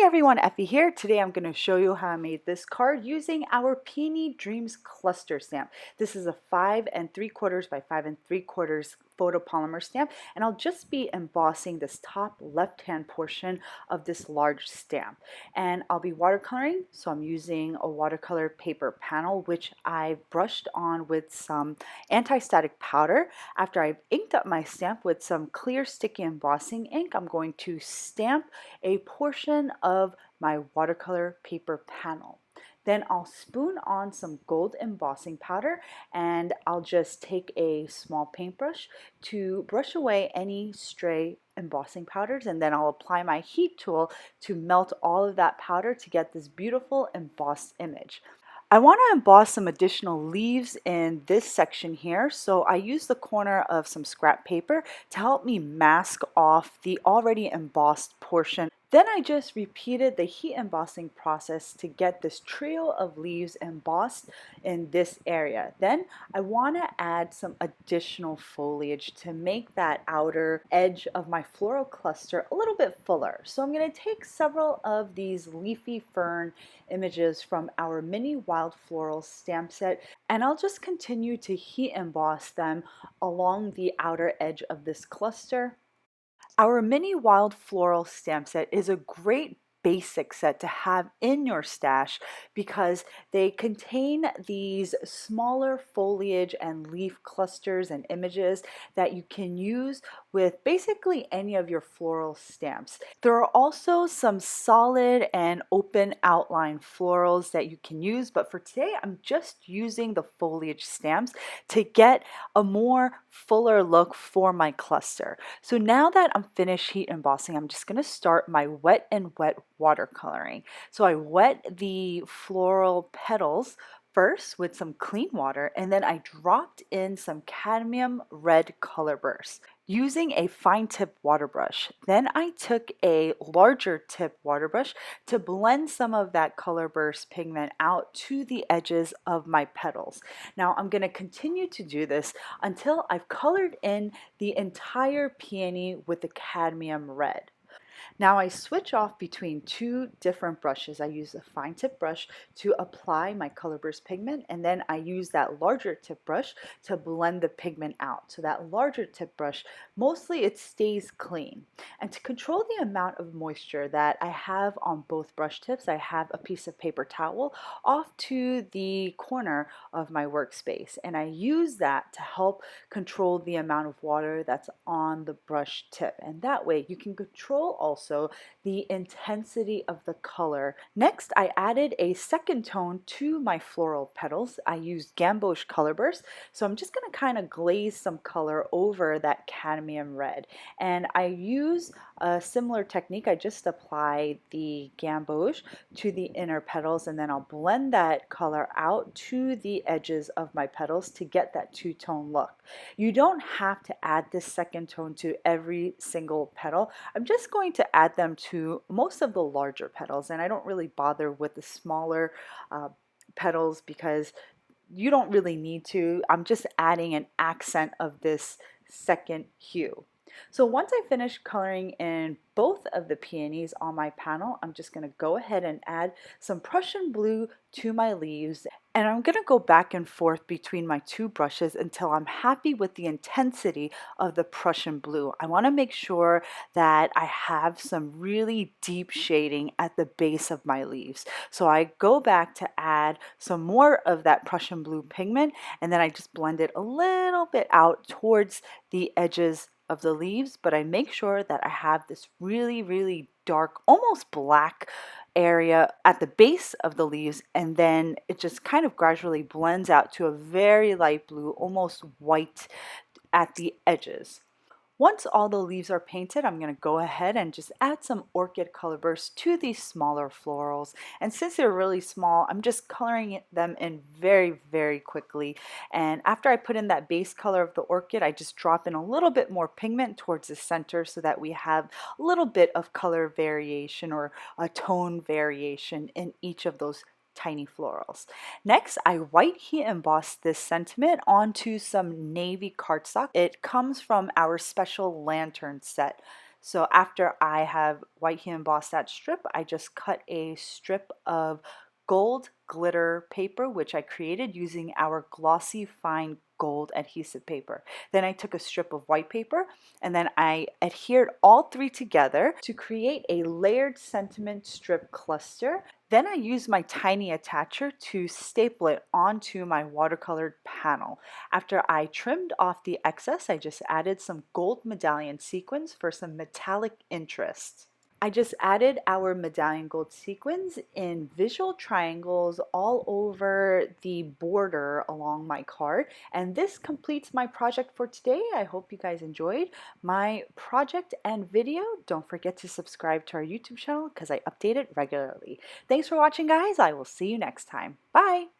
Hey everyone, Effie here. Today I'm going to show you how I made this card using our Peony Dreams cluster stamp. This is a 5 3/4 by 5 3/4 photopolymer stamp, and I'll just be embossing this top left-hand portion of this large stamp. And I'll be watercoloring, so I'm using a watercolor paper panel, which I brushed on with some anti-static powder. After I've inked up my stamp with some clear sticky embossing ink, I'm going to stamp a portion of my watercolor paper panel. Then I'll spoon on some gold embossing powder, and I'll just take a small paintbrush to brush away any stray embossing powders, and then I'll apply my heat tool to melt all of that powder to get this beautiful embossed image. I want to emboss some additional leaves in this section here, so I use the corner of some scrap paper to help me mask off the already embossed portion. Then I just repeated the heat embossing process to get this trio of leaves embossed in this area. Then I want to add some additional foliage to make that outer edge of my floral cluster a little bit fuller. So I'm going to take several of these leafy fern images from our mini wild floral stamp set, and I'll just continue to heat emboss them along the outer edge of this cluster. Our mini wild floral stamp set is a great basic set to have in your stash because they contain these smaller foliage and leaf clusters and images that you can use with basically any of your floral stamps. There are also some solid and open outline florals that you can use, but for today I'm just using the foliage stamps to get a more fuller look for my cluster. So now that I'm finished heat embossing, I'm just going to start my wet and wet watercoloring. So I wet the floral petals first with some clean water, and then I dropped in some cadmium red color bursts using a fine tip water brush. Then I took a larger tip water brush to blend some of that color burst pigment out to the edges of my petals. Now I'm going to continue to do this until I've colored in the entire peony with the cadmium red. Now I switch off between two different brushes. I use a fine tip brush to apply my color burst pigment, and then I use that larger tip brush to blend the pigment out. So that larger tip brush, mostly it stays clean. And to control the amount of moisture that I have on both brush tips, I have a piece of paper towel off to the corner of my workspace, and I use that to help control the amount of water that's on the brush tip, and that way you can control also the intensity of the color. Next, I added a second tone to my floral petals. I used Gamboge color burst, so I'm just going to kind of glaze some color over that cadmium red, and I use a similar technique. I just apply the Gamboge to the inner petals, and then I'll blend that color out to the edges of my petals to get that two-tone look. You don't have to add this second tone to every single petal. I'm just going to add them to most of the larger petals, and I don't really bother with the smaller petals because you don't really need to. I'm just adding an accent of this second hue. So once I finish coloring in both of the peonies on my panel, I'm just going to go ahead and add some Prussian blue to my leaves, and I'm going to go back and forth between my two brushes until I'm happy with the intensity of the Prussian blue. I want to make sure that I have some really deep shading at the base of my leaves. So I go back to add some more of that Prussian blue pigment, and then I just blend it a little bit out towards the edges of the leaves, but I make sure that I have this really dark, almost black area at the base of the leaves, and then it just kind of gradually blends out to a very light blue, almost white at the edges. Once all the leaves are painted, I'm going to go ahead and just add some orchid color bursts to these smaller florals. And since they're really small, I'm just coloring them in very quickly. And after I put in that base color of the orchid, I just drop in a little bit more pigment towards the center so that we have a little bit of color variation or a tone variation in each of those tiny florals. Next, I white heat emboss this sentiment onto some navy cardstock. It comes from our special lantern set. So after I have white hue embossed that strip, I just cut a strip of gold glitter paper, which I created using our Glossy fine gold adhesive paper. Then I took a strip of white paper and then I adhered all three together to create a layered sentiment strip cluster. Then I used my tiny attacher to staple it onto my watercolored panel. After I trimmed off the excess, I just added some gold medallion sequins for some metallic interest. I just added our medallion gold sequins in visual triangles all over the border along my card, and this completes my project for today. I hope you guys enjoyed my project and video. Don't forget to subscribe to our YouTube channel because I update it regularly. Thanks for watching, guys. I will see you next time. Bye!